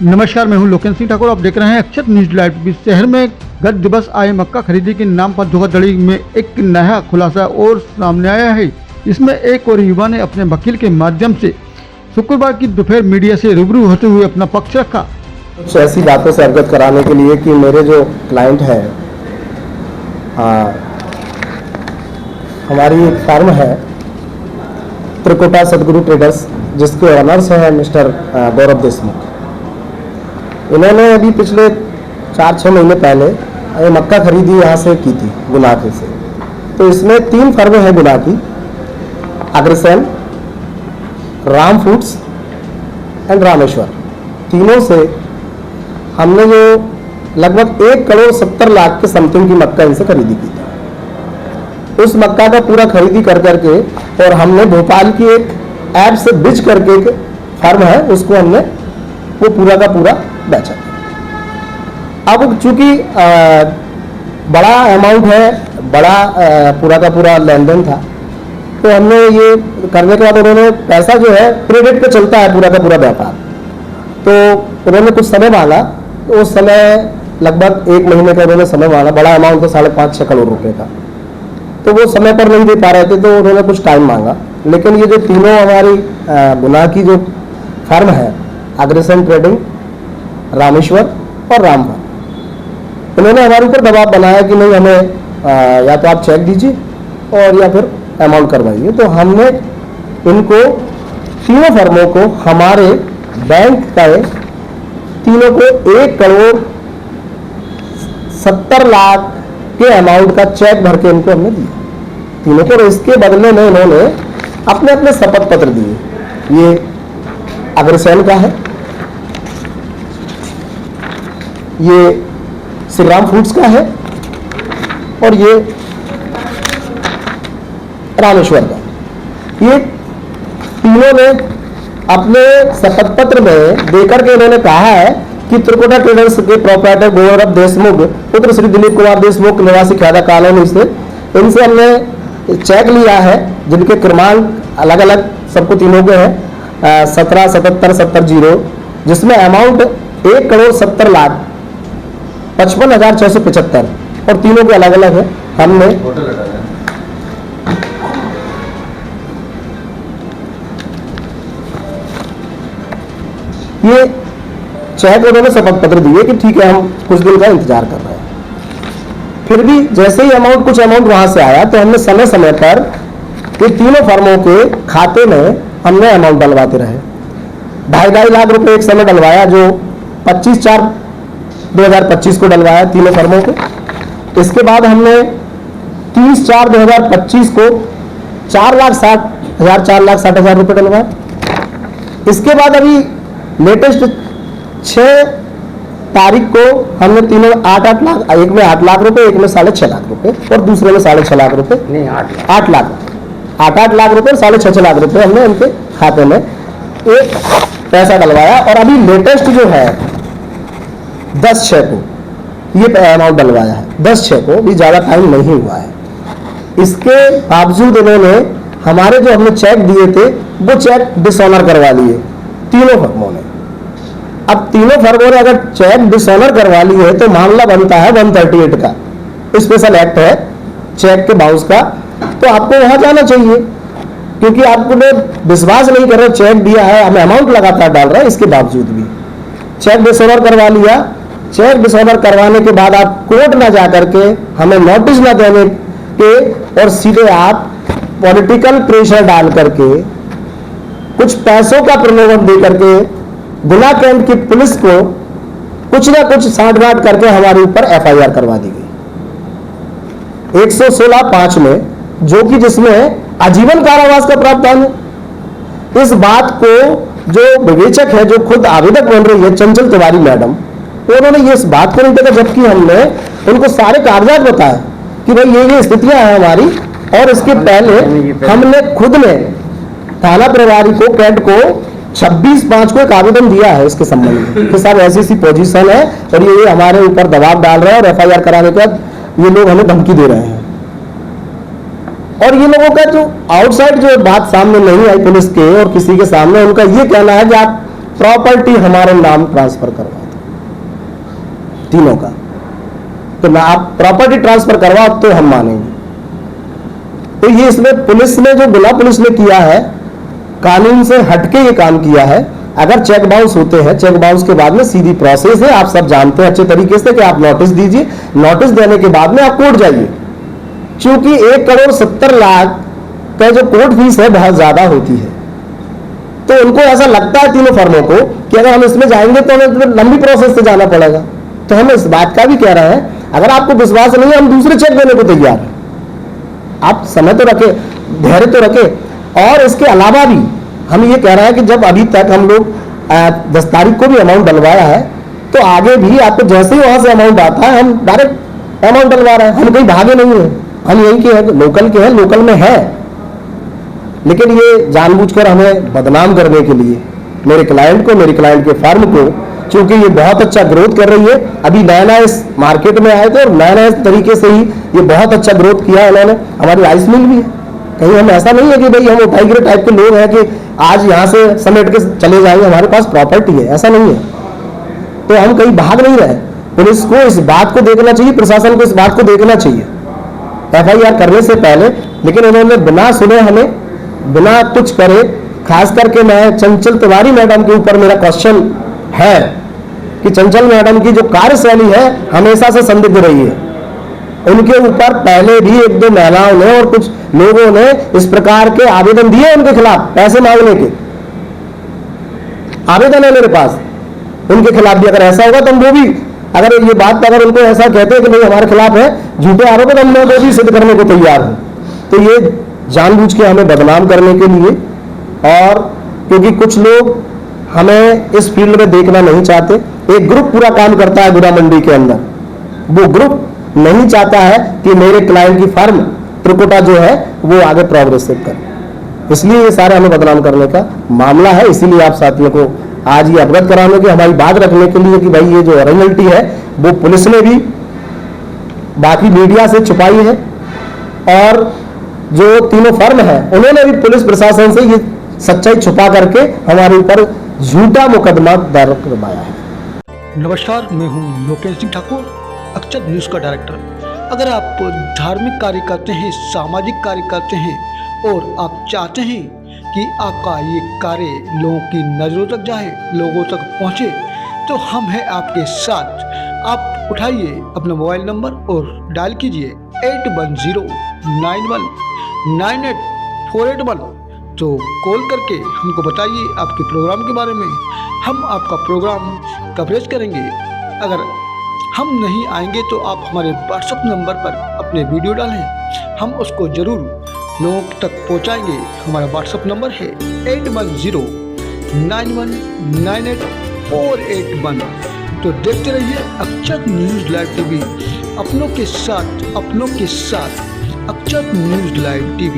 नमस्कार, मैं हूं लोकेश सिंह ठाकुर। आप देख रहे हैं अक्षर न्यूज लाइव। शहर में गत दिवस आए मक्का खरीदी के नाम पर धोखाधड़ी में एक नया खुलासा और सामने आया है। इसमें एक और युवा ने अपने वकील के माध्यम से शुक्रवार की दोपहर मीडिया से रूबरू होते हुए अपना पक्ष रखा। कुछ ऐसी बातों से अवगत कराने के लिए कि मेरे जो क्लाइंट है, हमारी एक फर्म है त्रिकुटा सदगुरु ट्रेडर्स, जिसके ऑनर्स हैं मिस्टर गौरव देशमुख। इन्होंने अभी पिछले 4-6 महीने पहले ये मक्का खरीदी यहाँ से की थी गुलाटी से। तो इसमें 3 फर्में हैं गुला की, अग्रसेन, राम फूड्स एंड रामेश्वर। तीनों से हमने जो लगभग 1,70,00,000 के समथिंग की मक्का इनसे खरीदी की थी। उस मक्का का पूरा खरीदी कर करके और हमने भोपाल की एक ऐप से बिच करके एक फर्म है, उसको हमने वो पूरा का पूरा बेचा। अब चूंकि बड़ा अमाउंट है, बड़ा पूरा का पूरा लेन देन था, तो हमने ये करने के बाद उन्होंने पैसा जो है क्रेडिट पे चलता है पूरा का पूरा व्यापार, तो उन्होंने कुछ समय मांगा। तो उस समय लगभग 1 महीने का उन्होंने समय मांगा। बड़ा अमाउंट था 5.5-6 करोड़ रुपए का, तो वो समय पर नहीं दे पा रहे थे, तो उन्होंने कुछ टाइम मांगा। लेकिन ये जो तीनों हमारी गुना की जो फर्म है, अग्रसेन ट्रेडिंग, रामेश्वर और रामफल, उन्होंने हमारे ऊपर दबाव बनाया कि नहीं, हमें या तो आप चेक दीजिए और या फिर अमाउंट करवाइए। तो हमने इनको तीनों फर्मों को हमारे बैंक का तीनों को 1,70,00,000 के अमाउंट का चेक भर के इनको हमने दिया तीनों को। और इसके बदले में इन्होंने अपने अपने शपथ पत्र दिए। ये अग्रसेन का है, ये श्री राम फूड्स का है और ये रामेश्वर का। ये तीनों ने अपने शपथ पत्र में देकर के इन्होंने कहा है कि त्रिकुटा ट्रेडर्स के प्रोप्राइटर गौरव देशमुख पुत्र श्री दिलीप कुमार देशमुख निवासी ख्यादा कॉलोनी से, इनसे हमने चेक लिया है जिनके क्रमांक अलग अलग सबको तीनों के हैं, 17, 77, 70, जिसमें अमाउंट 1,70,55,675 और तीनों के अलग अलग है। हमने ये चेक उन्होंने शपथ पत्र दिए कि ठीक है, हम कुछ दिन का इंतजार कर रहे हैं। फिर भी जैसे ही कुछ अमाउंट वहां से आया, तो हमने समय समय पर ये तीनों फर्मों के खाते में हमने अमाउंट डलवाते रहे। 2.5 लाख रुपए एक समय डलवाया, जो 25/4/2025 को डलवाया तीनों फर्मों को। इसके बाद हमने 30/4/2025 को 4,60,000 4,60,000 रुपए डलवाया। इसके बाद अभी लेटेस्ट 6 तारीख को हमने तीनों 8-8 लाख, एक में 8 लाख रुपए, एक में 6.5 लाख रुपए और दूसरे में 6.5 लाख रुपए, नहीं 8 लाख 8 लाख रुपए और 6.5 लाख रुपए हमने उनके खाते में एक पैसा डलवाया। और अभी लेटेस्ट जो है 10/6 को ये अमाउंट डलवाया है। 10/6 को भी ज्यादा टाइम नहीं हुआ है। इसके बावजूद इन्होंने हमारे जो हमने चेक दिए थे वो चेक डिसऑनर करवा लिए तीनों फर्मों ने। अब तीनों फर्मों ने अगर चेक डिसऑनर करवा ली है, तो मामला बनता है 138 का, स्पेशल एक्ट है चेक के बाउंस का। तो आपको वहां जाना चाहिए, क्योंकि आपने विश्वास नहीं कर रहे, चेक दिया है, हमें अमाउंट लगातार डाल रहा है, इसके बावजूद भी चेक डिसऑनर करवा लिया। चेक डिसऑनर करवाने के बाद आप कोर्ट ना जा करके, हमें नोटिस ना देने के, और सीधे आप पॉलिटिकल प्रेशर डाल करके, कुछ पैसों का प्रलोभन दे करके गुना कैंट की पुलिस को कुछ ना कुछ सांठ-गांठ करके हमारे ऊपर FIR करवा दी गई 116(5) में, जो कि जिसमें आजीवन कारावास का प्रावधान है। इस बात को जो विवेचक है, जो खुद आवेदक बन रही है चंचल तिवारी मैडम, उन्होंने ये इस बात को नहीं देखा, जबकि हमने उनको सारे कागजात बताए कि भाई ये स्थितियां हैं हमारी। और इसके पहले हमने खुद ने थाना प्रभारी को, कैट को 26/5 को एक आवेदन दिया है इसके संबंध में कि साहब ऐसी पोजीशन है और ये हमारे ऊपर दबाव डाल रहे हैं, और FIR कराने के बाद ये लोग हमें धमकी दे रहे हैं। और ये लोगों का जो आउटसाइड जो बात सामने नहीं आई पुलिस के और किसी के सामने, उनका ये कहना है कि आप प्रॉपर्टी हमारे नाम ट्रांसफर करवा दो, तीनों का। तो ना आप प्रॉपर्टी ट्रांसफर करवा तो हम मानेंगे। तो ये इसमें पुलिस ने जो गुना पुलिस ने किया है, कानून से हटके ये काम किया है। अगर चेक बाउंस होते हैं, चेक बाउंस के बाद में सीधी प्रोसेस है, आप सब जानते हैं अच्छे तरीके से कि आप नोटिस दीजिए, नोटिस देने के बाद में आप कोर्ट जाइए। क्योंकि 1,70,00,000 का जो कोर्ट फीस है बहुत ज्यादा होती है, तो उनको ऐसा लगता है तीनों फर्मों को कि अगर हम इसमें जाएंगे तो हमें लंबी प्रोसेस से जाना पड़ेगा। तो हम इस बात का भी कह रहे हैं, अगर आपको विश्वास नहीं है, हम दूसरे चेक देने को तैयार हैं। आप समय तो रखे, धैर्य तो रखे। और इसके अलावा भी हम ये कह रहे हैं कि जब अभी तक हम लोग 10 तारीख को भी अमाउंट डलवाया है, तो आगे भी आपको जैसे ही वहां से अमाउंट आता है, हम डायरेक्ट अमाउंट डलवा रहे हैं। हम कहीं भागे नहीं है, हम यहीं के हैं, लोकल के हैं, लोकल में है। लेकिन ये जानबूझकर हमें बदनाम करने के लिए मेरे क्लाइंट को, मेरे क्लाइंट के फर्म को, क्योंकि ये बहुत अच्छा ग्रोथ कर रही है, अभी नया नया इस मार्केट में आए थे और नया नया तरीके से ही ये बहुत अच्छा ग्रोथ किया है इन्होंने। हमारी राइस मिल भी है, कहीं हम ऐसा नहीं है कि भाई हम उठाई गिरे टाइप के लोग हैं कि आज यहाँ से समेट के चले जाएंगे, हमारे पास प्रॉपर्टी है, ऐसा नहीं है। तो हम कहीं भाग नहीं रहे। पुलिस को इस बात को देखना चाहिए, प्रशासन को इस बात को देखना चाहिए FIR करने से पहले। लेकिन उन्होंने बिना सुने, हमें बिना कुछ करे, खास करके मैं चंचल तिवारी मैडम के ऊपर मेरा क्वेश्चन है कि चंचल मैडम की जो कार्यशैली है हमेशा से संदिग्ध रही है। उनके ऊपर पहले भी 1-2 महिलाओं ने और कुछ लोगों ने इस प्रकार के आवेदन दिए, उनके खिलाफ पैसे मांगने के आवेदन है मेरे पास उनके खिलाफ भी। अगर ऐसा होगा तो हम वो भी, अगर ये बात अगर उनको ऐसा कहते हैं कि भाई हमारे खिलाफ है झूठे आरोप, तो हम वो भी सिद्ध करने को तैयार हैं। तो ये जानबूझ के हमें बदनाम करने के लिए, और क्योंकि कुछ लोग हमें इस फील्ड में देखना नहीं चाहते। एक ग्रुप पूरा काम करता है गुना मंडी के अंदर, वो ग्रुप नहीं चाहता है कि मेरे क्लाइंट की फर्म त्रिकुटा जो है वो आगे प्रोग्रेसिव करे। इसलिए ये सारे हमें बदनाम करने का मामला है। इसीलिए आप साथियों को आज ये अवगत कराने की, हमारी बात रखने के लिए कि भाई ये जो ओरिजिनलिटी है वो पुलिस ने भी बाकी मीडिया से छुपाई है, और जो तीनों फर्म है उन्होंने भी पुलिस प्रशासन से ये सच्चाई छुपा करके हमारे ऊपर झूठा मुकदमा दर्ज करवाया है। नमस्कार, मैं हूं लोकेश सिंह ठाकुर, अक्षत न्यूज़ का डायरेक्टर। अगर आप धार्मिक कार्य करते हैं, सामाजिक कार्य करते हैं और आप चाहते हैं कि आपका ये कार्य लोगों की नज़रों तक जाए, लोगों तक पहुंचे, तो हम हैं आपके साथ। आप उठाइए अपना मोबाइल नंबर और डायल कीजिए 8109198481। तो कॉल करके हमको बताइए आपके प्रोग्राम के बारे में, हम आपका प्रोग्राम कवरेज करेंगे। अगर हम नहीं आएंगे तो आप हमारे व्हाट्सएप नंबर पर अपने वीडियो डालें, हम उसको ज़रूर लोगों तक पहुंचाएंगे। हमारा व्हाट्सएप नंबर है 8109198481। तो देखते रहिए अक्षत न्यूज़ लाइव TV, अपनों के साथ, अपनों के साथ, अक्षत न्यूज़ लाइव TV।